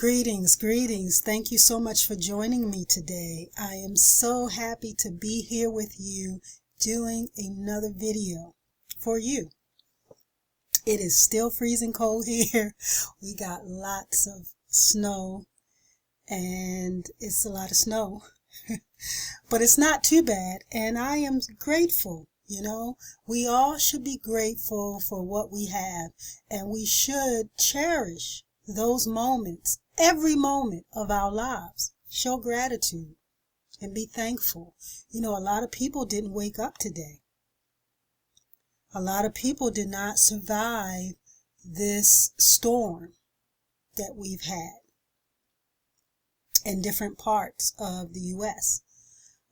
Greetings, greetings. Thank you so much for joining me today. I am so happy to be here with you doing another video for you. It is still freezing cold here. We got lots of snow and it's a lot of snow, but it's not too bad. And I am grateful. You know, we all should be grateful for what we have, and we should cherish those moments, every moment of our lives. Show gratitude and be thankful. You know, a lot of people didn't wake up today. A lot of people did not survive this storm that we've had in different parts of the U.S.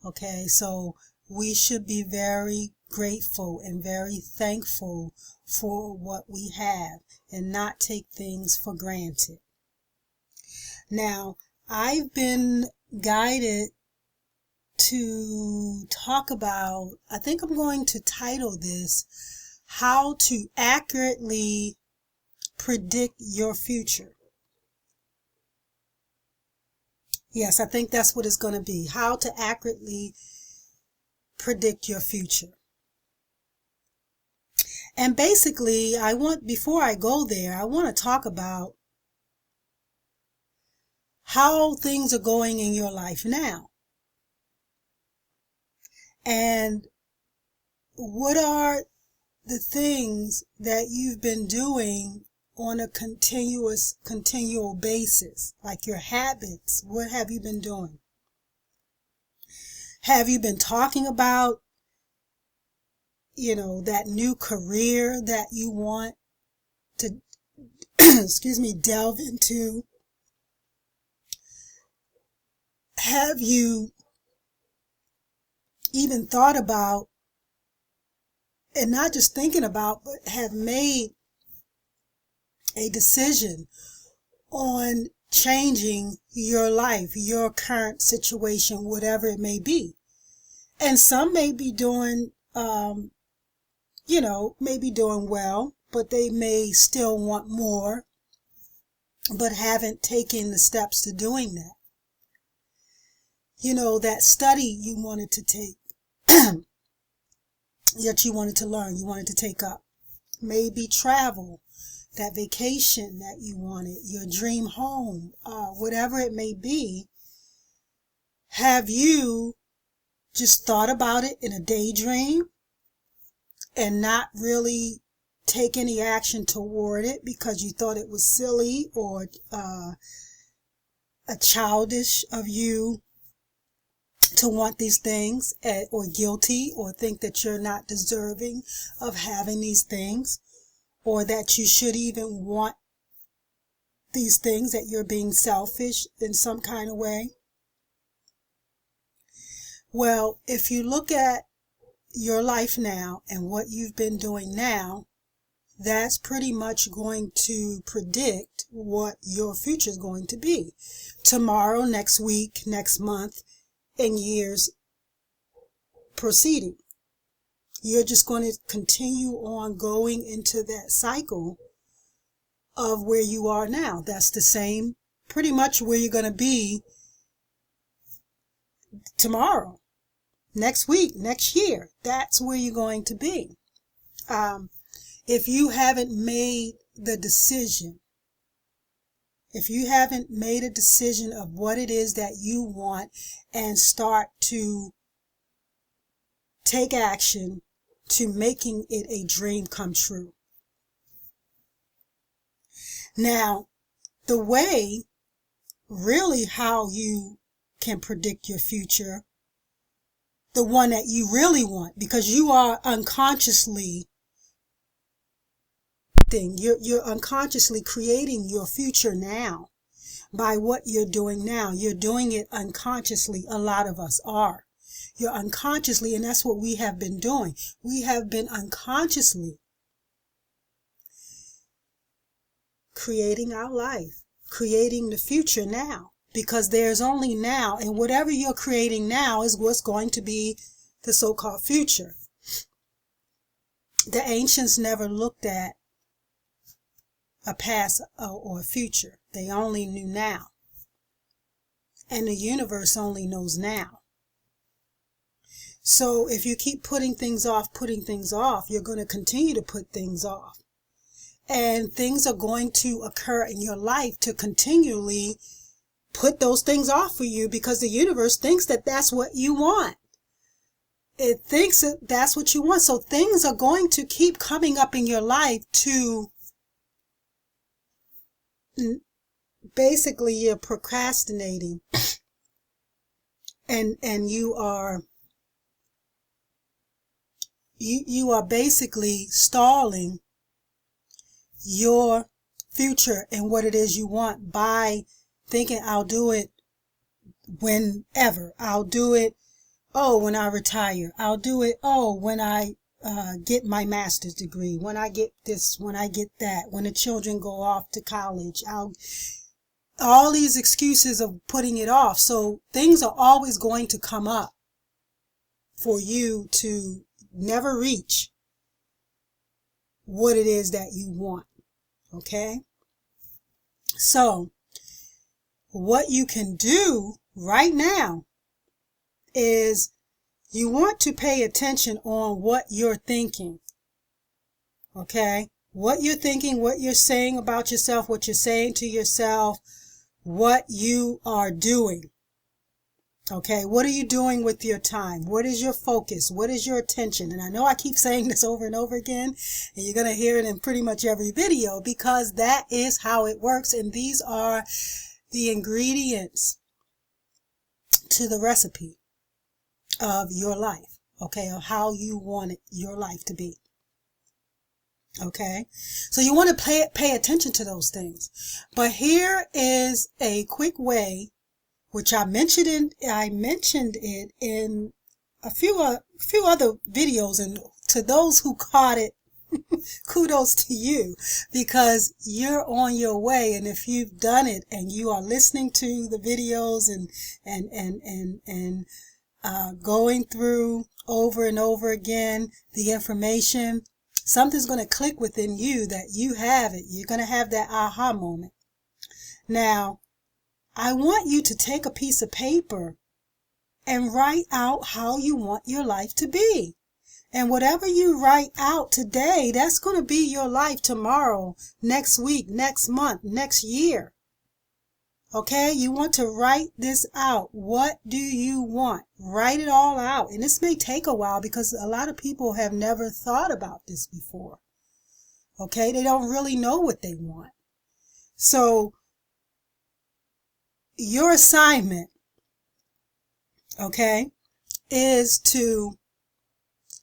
Okay, so we should be very grateful and very thankful for what we have and not take things for granted. Now, I've been guided to talk about, I think I'm going to title this, How to Accurately Predict Your Future. Yes, I think that's what it's going to be. How to accurately predict your future. And basically, before I go there, I want to talk about how things are going in your life now. And what are the things that you've been doing on a continual basis, like your habits? What have you been doing? Have you been talking about, that new career that you want to, delve into? Have you even thought about, and not just thinking about, but have made a decision on changing your life, your current situation, whatever it may be? And some may be doing, maybe doing well, but they may still want more, but haven't taken the steps to doing that. That study you wanted to take, that you wanted to learn, you wanted to take up. Maybe travel, that vacation that you wanted, your dream home, whatever it may be. Have you just thought about it in a daydream and not really take any action toward it because you thought it was silly or childish of you to want these things, or guilty, or think that you're not deserving of having these things, or that you should even want these things, that you're being selfish in some kind of way? Well, if you look at your life now and what you've been doing now, that's pretty much going to predict what your future is going to be tomorrow, next week, next month, and years proceeding. You're just going to continue on going into that cycle of where you are now. That's the same, pretty much where you're going to be tomorrow, next week, next year. That's where you're going to be. If you haven't made the decision, if you haven't made a decision of what it is that you want and start to take action to making it a dream come true. Now, the way, really how you can predict your future, the one that you really want, because you are unconsciously you're unconsciously creating your future now by what you're doing now. You're doing it unconsciously. A lot of us are. You're unconsciously, and that's what we have been doing. We have been unconsciously creating our life, creating the future now, because there's only now, and whatever you're creating now is what's going to be the so-called future. The ancients never looked at a past or a future. They only knew now. And the universe only knows now. So if you keep putting things off, you're going to continue to put things off. And things are going to occur in your life to continually put those things off for you, because the universe thinks that that's what you want. It thinks that that's what you want. So things are going to keep coming up in your life to basically you're procrastinating and you are basically stalling your future and what it is you want by thinking, I'll do it whenever. I'll do it, when I retire. I'll do it, when I get my master's degree, when I get this, when I get that, when the children go off to college. All these excuses of putting it off. So things are always going to come up for you to never reach what it is that you want. Okay? So what you can do right now is you want to pay attention on what you're thinking. Okay? What you're thinking, what you're saying about yourself, what you're saying to yourself, what you are doing. Okay? What are you doing with your time? What is your focus? What is your attention? And I know I keep saying this over and over again, and you're going to hear it in pretty much every video, because that is how it works. And these are the ingredients to the recipe of your life. Okay? Of how you want your life to be. Okay, so you want to pay attention to those things. But here is a quick way, which I mentioned it in a few other videos, and to those who caught it, kudos to you, because you're on your way. And if you've done it and you are listening to the videos and going through over and over again the information, something's going to click within you that you have it. You're going to have that aha moment. Now, I want you to take a piece of paper and write out how you want your life to be. And whatever you write out today, that's going to be your life tomorrow, next week, next month, next year. Okay? You want to write this out. What do you want? Write it all out. And this may take a while because a lot of people have never thought about this before. Okay? They don't really know what they want. So, your assignment, okay, is to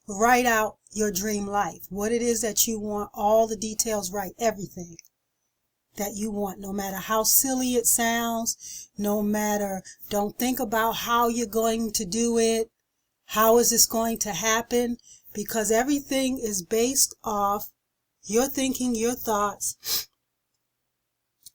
write out your dream life. What it is that you want, all the details, write everything that you want, no matter how silly it sounds, don't think about how you're going to do it, how is this going to happen, because everything is based off your thinking, your thoughts,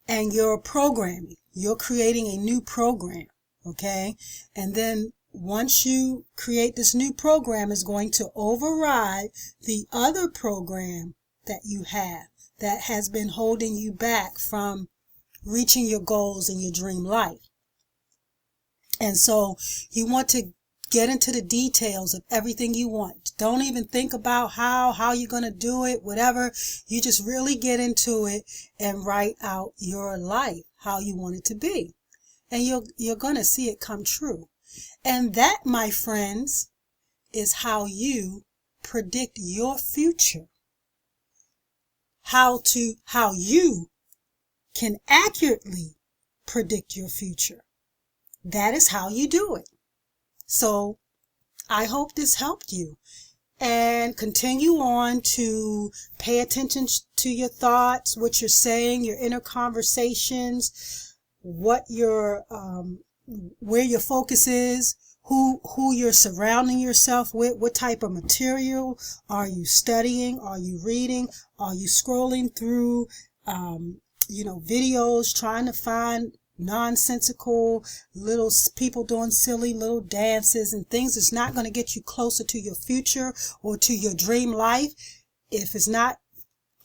and your programming. You're creating a new program, okay? And then once you create this new program, it's going to override the other program that you have that has been holding you back from reaching your goals in your dream life. And so you want to get into the details of everything you want. Don't even think about how you're going to do it, whatever. You just really get into it and write out your life, how you want it to be. And you're going to see it come true. And that, my friends, is how you predict your future. How you can accurately predict your future. That is how you do it. So I hope this helped you. And continue on to pay attention to your thoughts, what you're saying, your inner conversations, what your where your focus is, who you're surrounding yourself with, what type of material are you studying, are you reading, are you scrolling through videos trying to find nonsensical little people doing silly little dances and things that's not going to get you closer to your future or to your dream life. If it's not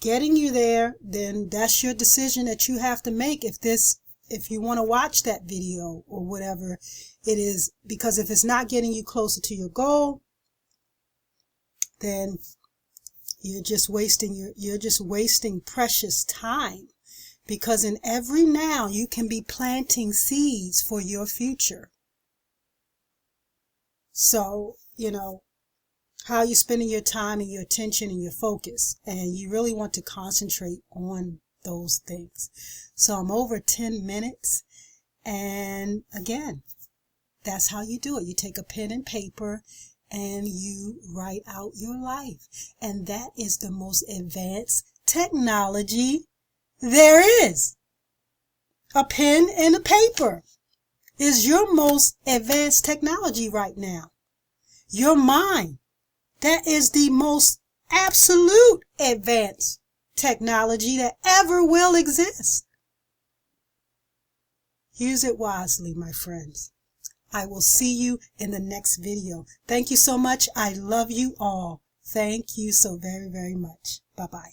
getting you there, then that's your decision that you have to make if you want to watch that video or whatever it is. Because if it's not getting you closer to your goal, then you're just wasting precious time. Because in every now you can be planting seeds for your future. So, how you're spending your time and your attention and your focus, and you really want to concentrate on those things. So I'm over 10 minutes, and again, that's how you do it. You take a pen and paper and you write out your life, and that is the most advanced technology there is. A pen and a paper is your most advanced technology right now. Your mind. That is the most absolute advanced technology that ever will exist. Use it wisely, my friends. I will see you in the next video. Thank you so much. I love you all. Thank you so very, very much. Bye-bye.